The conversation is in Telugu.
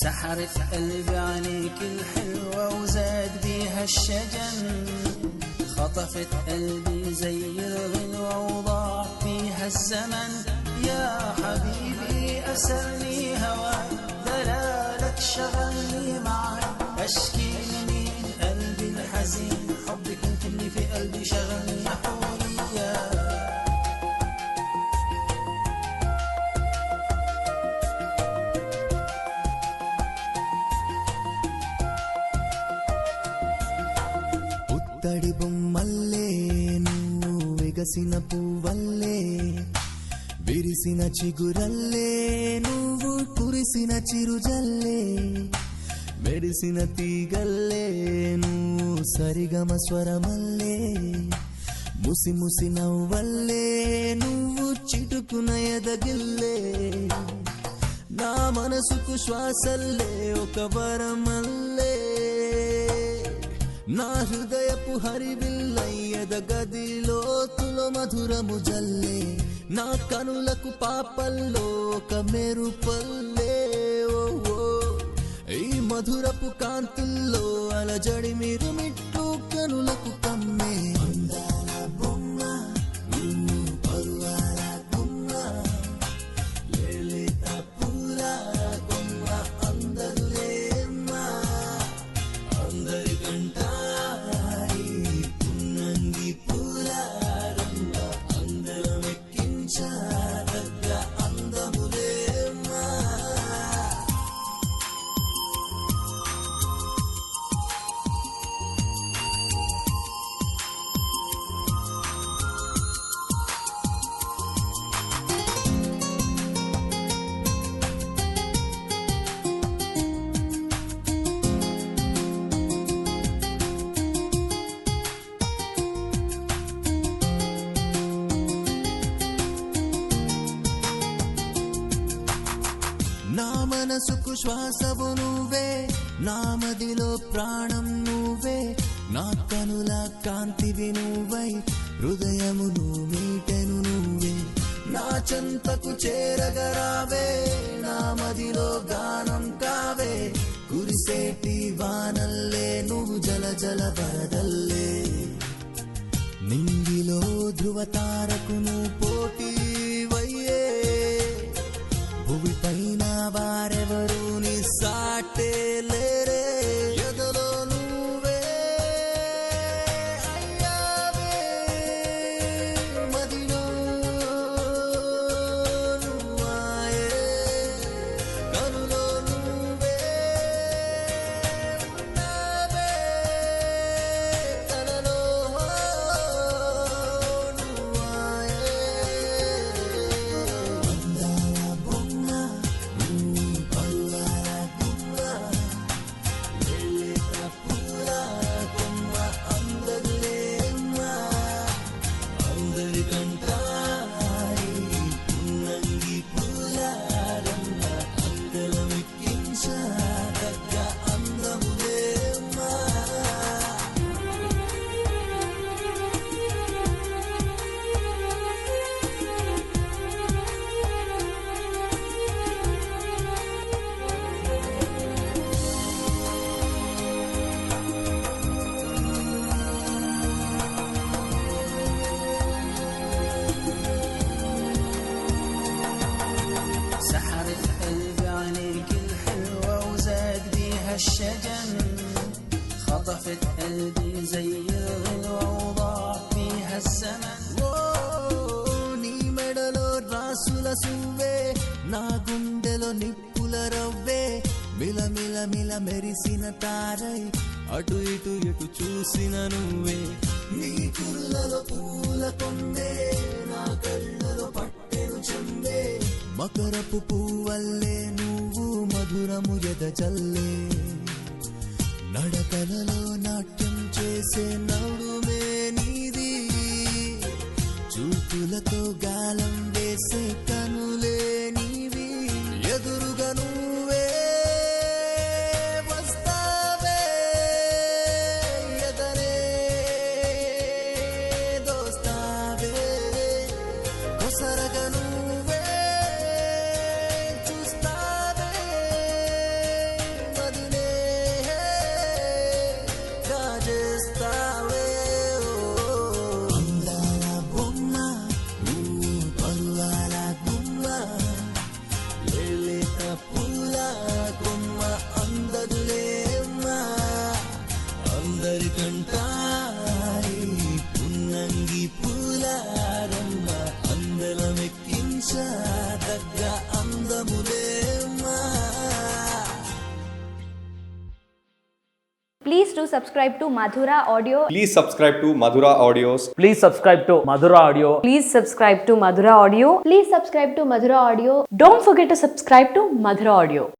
سحرت قلبي عليك الحلوة وزاد بيها الشجن، خطفت قلبي زي الغلوة وضاع فيها الزمن. يا حبيبي أسرني هواك، دلالك شغلني معاك، أشكي لمين قلبي الحزين، حبك انت اللي في قلبي شغلني يا حورية. తడి బొమ్మల్లే నువ్వు విగసిన పువ్వల్లే, విరిసిన చిగురల్లే నువ్వు కురిసిన చిరుజల్లే, మెరిసిన తీగల్లే నువ్వు సరిగమ స్వరమల్లే, ముసి ముసి నవ్వల్లే నువ్వు చిటుకున ఎదగిల్లే, నా మనసుకు శ్వాసల్లే ఒక వరమల్లే, నా హృదయపు హరివిల్లయ్యద గదిలో తుల మధురము జల్లే, నా కనులకు పాపల్లో ఒక మెరుపల్లే. ఓ ఈ మధురపు కాంతుల్లో అలజడి మీరు మిట్టు కనులకు కమ్మే. అందాల బొమ్మ పరువాల బొమ్మ, లేత పూల బొమ్మ, అందరులేమ్మ అందరికంట నా మనసుకు శ్వాసవు నువ్వే, నా మదిలో ప్రాణం నువ్వే, నా కనుల కాంతివి నువ్వై, హృదయమును మీటెను నువ్వే, నా చెంతకు చేరగరావే, నా మదిలో గానం కావే, కురిసేటి వానల్లే నువ్వు జల జల వరదల్లే, నింగిలో ధృవతారకును పోటీ వయ్యే, భూమి పైన వారెవరు నీ సాటే లేరే, ఎదలో నువ్వే అయ్యావే, మదిలో నువ్వాయే, కనులో నువ్వే ఉన్నావే, కలలో నువ్వాయే. అందాల బొమ్మ పరువాల బొమ్మ, లేత పూల బొమ్మ, అందరులేమ్మ అందరికంట పున్నంగి పూల రమ్మ, అందరమెక్కించదగ్గ అందములేమ్మ. سحرت قلبي عليك الحلوة وزاد بيها الشجن، خطفت قلبي زي الغلوة وضاع فيها الزمن. నీ మెడలో రాసుల సువ్వే, నా గుండెలో నిప్పుల రవ్వే, మిల మిల మిల మెరిసిన తారై, అటు ఇటు ఎటు చూసిన నువ్వే, నీ కుర్లలో పూల కొండే, నా కళ్ళలో పట్టెను చెందే, మకరపు పువ్వల్లే నువ్వు మధురము ఎదజల్లే, నడకలలో నాట్యం చేసే నడుమే నీది, చూపులతో గాలం వేసే కనులే నీవి, ఎదురుగా నువ్వే వస్తావే, ఎదరే దోస్తావే, కొసరగా నువ్వే చూస్తావే, అందరికంటాయి పున్నంగి పూలారమ్మ అందలమెక్కించా దగ్గ అందములేమ్మా. Please do subscribe to Madhura Audio. Please subscribe to Madhura Audios. Please subscribe to Madhura Audio. Please subscribe to Madhura Audio. Please subscribe to Madhura Audio. Don't forget to subscribe to Madhura Audio.